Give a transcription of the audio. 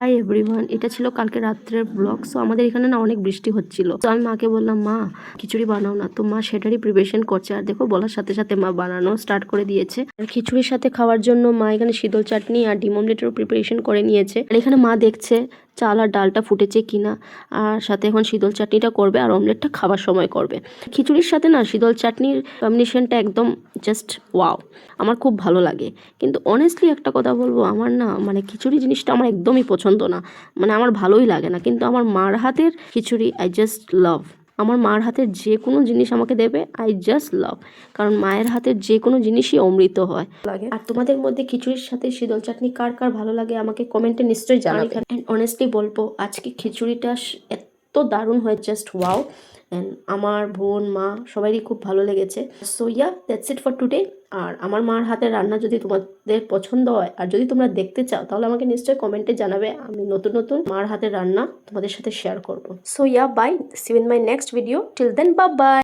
Hi everyone, এটা ছিল কালকে রাত্রের ব্লগ। সো আমাদের এখানে না অনেক বৃষ্টি হচ্ছিল। তো আমি মাকে বললাম, মা খিচুড়ি বানাও না। তো মা সেটারই প্রিপারেশন করছে। আর দেখো বলার সাথে সাথে মা বানানো স্টার্ট করে দিয়েছে। আর খিচুড়ির সাথে খাওয়ার জন্য মা এখানে শীতল চাটনি আর ডিম অমলেটেরও প্রিপারেশন করে নিয়েছে। আর এখানে মা দেখছে চাল আর ডালটা ফুটেছে কিনা, আর সাথে এখন শীতল চাটনিটা করবে আর অমলেটটা খাবার সময় করবে। খিচুড়ির সাথে না শীতল চাটনির কম্বিনেশনটা একদম জাস্ট ওয়াও, আমার খুব ভালো লাগে। কিন্তু অনেস্টলি একটা কথা বলবো, আমার না মানে খিচুড়ি জিনিসটা আমার একদমই পছন্দ না, মানে আমার ভালোই লাগে না। কিন্তু আমার মার হাতের খিচুড়ি আই জাস্ট লাভ। আমার মার হাতের যে কোনো জিনিস আমাকে দেবে আই জাস্ট লাভ, কারণ মায়ের হাতের যে কোনো জিনিসই অমৃত হয় লাগে। আর তোমাদের মধ্যে খিচুড়ির সাথে শীতল চাটনি কার কার ভালো লাগে আমাকে কমেন্টে নিশ্চয়ই জানাবে। অ্যান্ড অনেস্টলি বলবো, আজকে খিচুড়িটা এত দারুণ হয়, জাস্ট ওয়াও। অ্যান্ড আমার বোন মা সবারই খুব ভালো লেগেছে। So yeah, that's it for today. আর আমার মার হাতের রান্না যদি তোমাদের পছন্দ হয় আর যদি তোমরা দেখতে চাও, তাহলে আমাকে নিশ্চয়ই কমেন্টে জানাবে। আমি নতুন নতুন মার হাতের রান্না তোমাদের সাথে শেয়ার করব। So yeah, bye, see you in my next video. Till then, bye by.